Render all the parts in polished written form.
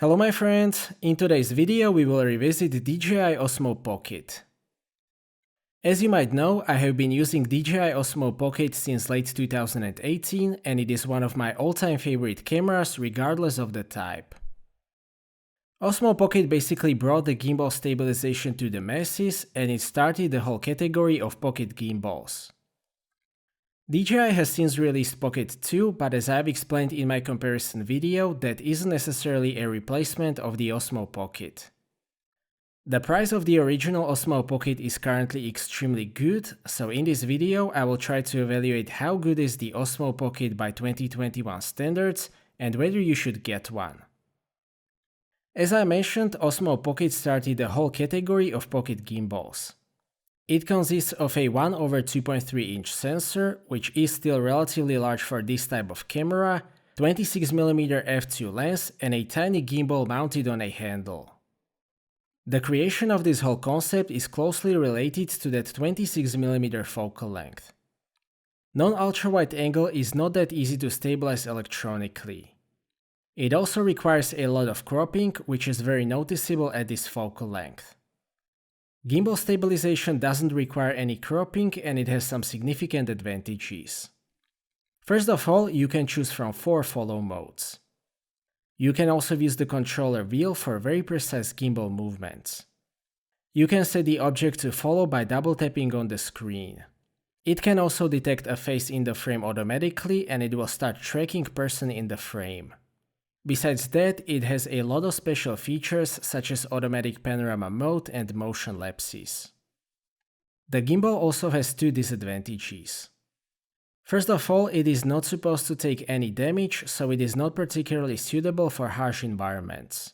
Hello my friends, in today's video we will revisit the DJI Osmo Pocket. As you might know, I have been using DJI Osmo Pocket since late 2018 and it is one of my all-time favorite cameras regardless of the type. Osmo Pocket basically brought the gimbal stabilization to the masses and it started the whole category of pocket gimbals. DJI has since released Pocket 2, but as I've explained in my comparison video, that isn't necessarily a replacement of the Osmo Pocket. The price of the original Osmo Pocket is currently extremely good, so in this video I will try to evaluate how good is the Osmo Pocket by 2021 standards and whether you should get one. As I mentioned, Osmo Pocket started the whole category of pocket gimbals. It consists of a 1/2.3-inch sensor, which is still relatively large for this type of camera, 26mm f2 lens and a tiny gimbal mounted on a handle. The creation of this whole concept is closely related to that 26mm focal length. Non-ultrawide angle is not that easy to stabilize electronically. It also requires a lot of cropping, which is very noticeable at this focal length. Gimbal stabilization doesn't require any cropping and it has some significant advantages. First of all, you can choose from 4 follow modes. You can also use the controller wheel for very precise gimbal movements. You can set the object to follow by double tapping on the screen. It can also detect a face in the frame automatically and it will start tracking person in the frame. Besides that, it has a lot of special features such as automatic panorama mode and motion lapses. The gimbal also has 2 disadvantages. First of all, it is not supposed to take any damage, so it is not particularly suitable for harsh environments.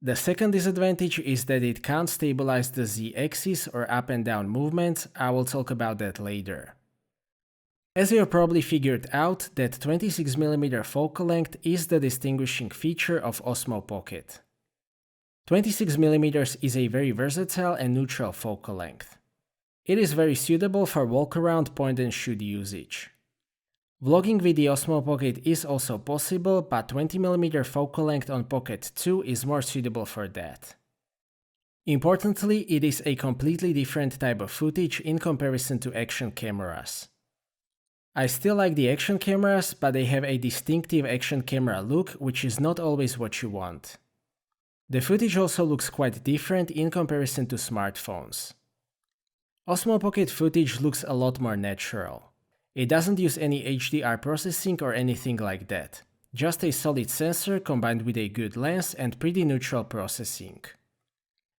The second disadvantage is that it can't stabilize the Z-axis or up and down movements. I will talk about that later. As you have probably figured out, that 26mm focal length is the distinguishing feature of Osmo Pocket. 26mm is a very versatile and neutral focal length. It is very suitable for walk-around point-and-shoot usage. Vlogging with the Osmo Pocket is also possible, but 20mm focal length on Pocket 2 is more suitable for that. Importantly, it is a completely different type of footage in comparison to action cameras. I still like the action cameras, but they have a distinctive action camera look, which is not always what you want. The footage also looks quite different in comparison to smartphones. Osmo Pocket footage looks a lot more natural. It doesn't use any HDR processing or anything like that, just a solid sensor combined with a good lens and pretty neutral processing.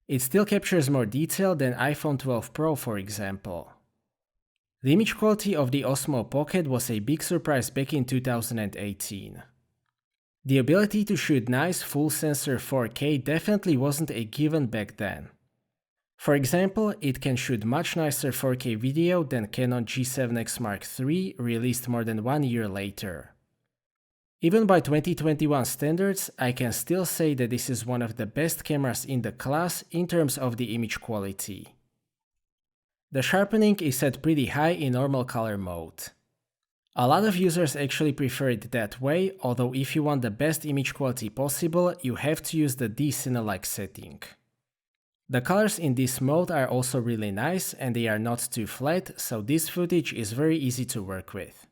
It still captures more detail than iPhone 12 Pro, for example. The image quality of the Osmo Pocket was a big surprise back in 2018. The ability to shoot nice full sensor 4K definitely wasn't a given back then. For example, it can shoot much nicer 4K video than Canon G7X Mark III released more than 1 year later. Even by 2021 standards, I can still say that this is one of the best cameras in the class in terms of the image quality. The sharpening is set pretty high in normal color mode. A lot of users actually prefer it that way, although if you want the best image quality possible, you have to use the D-Cine-like setting. The colors in this mode are also really nice and they are not too flat, so this footage is very easy to work with.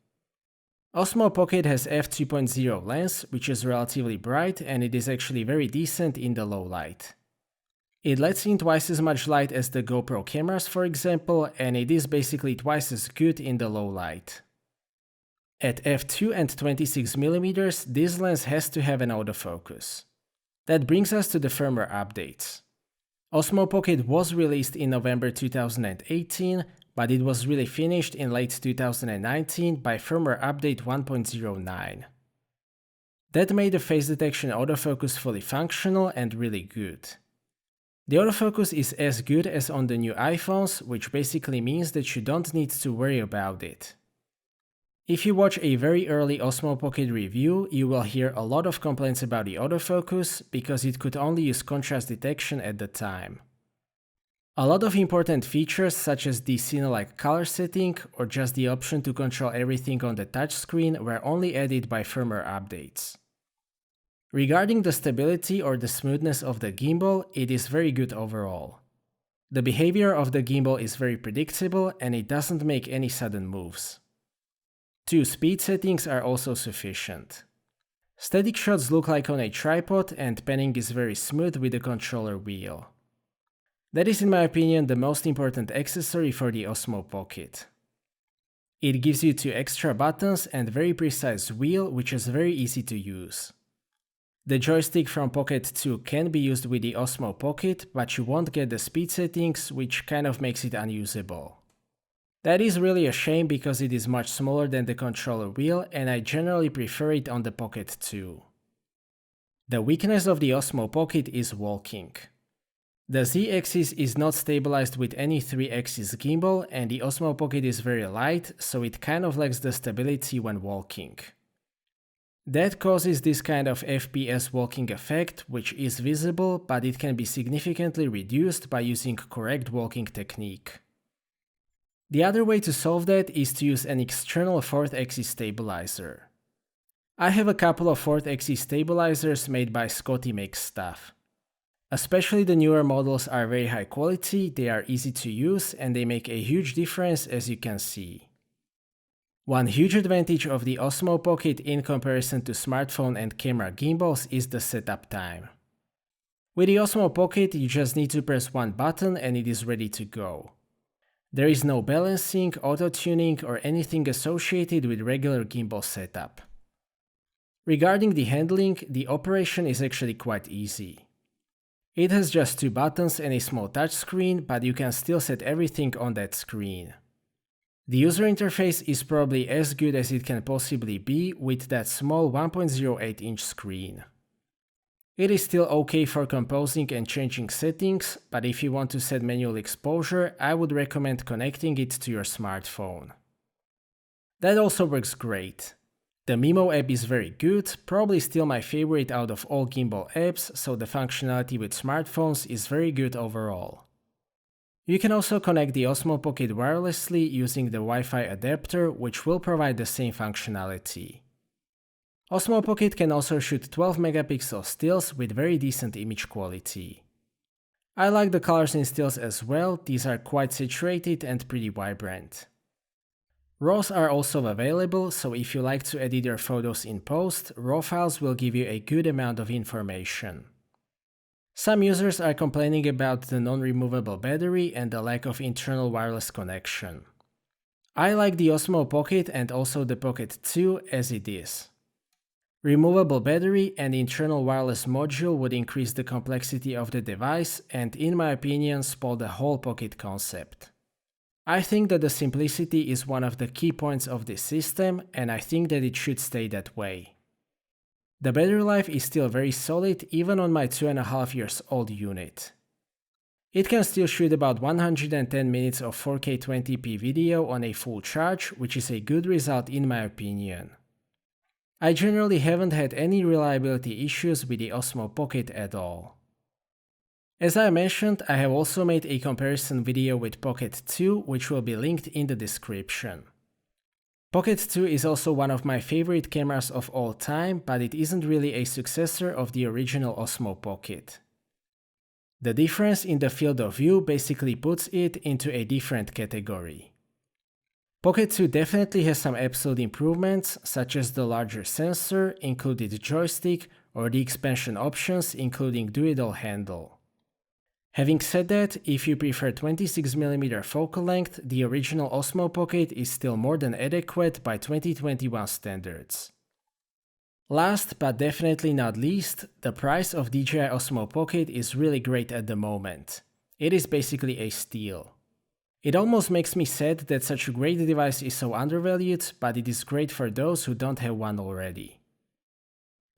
Osmo Pocket has f2.0 lens, which is relatively bright and it is actually very decent in the low light. It lets in twice as much light as the GoPro cameras, for example, and it is basically twice as good in the low light. At f2 and 26mm, this lens has to have an autofocus. That brings us to the firmware updates. Osmo Pocket was released in November 2018, but it was really finished in late 2019 by firmware update 1.09. That made the face detection autofocus fully functional and really good. The autofocus is as good as on the new iPhones, which basically means that you don't need to worry about it. If you watch a very early Osmo Pocket review, you will hear a lot of complaints about the autofocus because it could only use contrast detection at the time. A lot of important features such as the Cine-like color setting or just the option to control everything on the touchscreen were only added by firmware updates. Regarding the stability or the smoothness of the gimbal, it is very good overall. The behavior of the gimbal is very predictable and it doesn't make any sudden moves. 2 speed settings are also sufficient. Static shots look like on a tripod and panning is very smooth with the controller wheel. That is in my opinion the most important accessory for the Osmo Pocket. It gives you 2 extra buttons and very precise wheel which is very easy to use. The joystick from Pocket 2 can be used with the Osmo Pocket, but you won't get the speed settings, which kind of makes it unusable. That is really a shame because it is much smaller than the controller wheel and I generally prefer it on the Pocket 2. The weakness of the Osmo Pocket is walking. The Z-axis is not stabilized with any 3-axis gimbal and the Osmo Pocket is very light, so it kind of lacks the stability when walking. That causes this kind of FPS walking effect, which is visible, but it can be significantly reduced by using correct walking technique. The other way to solve that is to use an external 4th axis stabilizer. I have a couple of 4th axis stabilizers made by Scotty Makes Stuff. Especially the newer models are very high quality, they are easy to use, and they make a huge difference as you can see. One huge advantage of the Osmo Pocket in comparison to smartphone and camera gimbals is the setup time. With the Osmo Pocket, you just need to press one button and it is ready to go. There is no balancing, auto-tuning, or anything associated with regular gimbal setup. Regarding the handling, the operation is actually quite easy. It has just 2 buttons and a small touchscreen, but you can still set everything on that screen. The user interface is probably as good as it can possibly be with that small 1.08-inch screen. It is still okay for composing and changing settings, but if you want to set manual exposure, I would recommend connecting it to your smartphone. That also works great. The Mimo app is very good, probably still my favorite out of all gimbal apps, so the functionality with smartphones is very good overall. You can also connect the Osmo Pocket wirelessly using the Wi-Fi adapter, which will provide the same functionality. Osmo Pocket can also shoot 12 megapixel stills with very decent image quality. I like the colors in stills as well, these are quite saturated and pretty vibrant. RAWs are also available, so if you like to edit your photos in post, RAW files will give you a good amount of information. Some users are complaining about the non-removable battery and the lack of internal wireless connection. I like the Osmo Pocket and also the Pocket 2 as it is. Removable battery and internal wireless module would increase the complexity of the device and, in my opinion, spoil the whole Pocket concept. I think that the simplicity is one of the key points of this system and I think that it should stay that way. The battery life is still very solid even on my 2.5 years old unit. It can still shoot about 110 minutes of 4K 20p video on a full charge, which is a good result in my opinion. I generally haven't had any reliability issues with the Osmo Pocket at all. As I mentioned, I have also made a comparison video with Pocket 2, which will be linked in the description. Pocket 2 is also one of my favorite cameras of all time, but it isn't really a successor of the original Osmo Pocket. The difference in the field of view basically puts it into a different category. Pocket 2 definitely has some absolute improvements, such as the larger sensor, included joystick, or the expansion options including do-it-all handle. Having said that, if you prefer 26mm focal length, the original Osmo Pocket is still more than adequate by 2021 standards. Last but definitely not least, the price of DJI Osmo Pocket is really great at the moment. It is basically a steal. It almost makes me sad that such a great device is so undervalued, but it is great for those who don't have one already.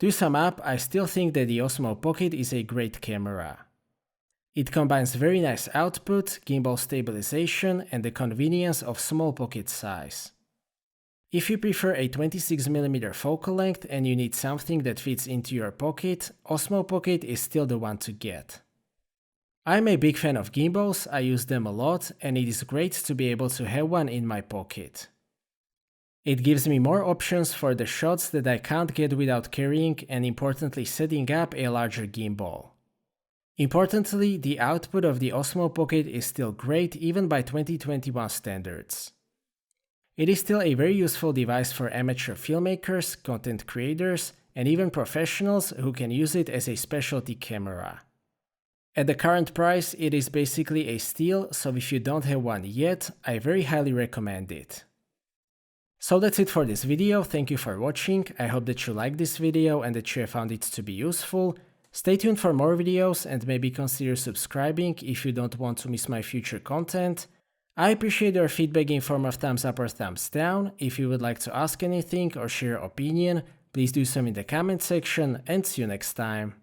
To sum up, I still think that the Osmo Pocket is a great camera. It combines very nice output, gimbal stabilization, and the convenience of small pocket size. If you prefer a 26mm focal length and you need something that fits into your pocket, Osmo Pocket is still the one to get. I'm a big fan of gimbals, I use them a lot, and it is great to be able to have one in my pocket. It gives me more options for the shots that I can't get without carrying and importantly setting up a larger gimbal. Importantly, the output of the Osmo Pocket is still great even by 2021 standards. It is still a very useful device for amateur filmmakers, content creators, and even professionals who can use it as a specialty camera. At the current price, it is basically a steal, so if you don't have one yet, I very highly recommend it. So that's it for this video, thank you for watching, I hope that you liked this video and that you have found it to be useful. Stay tuned for more videos and maybe consider subscribing if you don't want to miss my future content. I appreciate your feedback in form of thumbs up or thumbs down. If you would like to ask anything or share your opinion, please do so in the comment section and see you next time.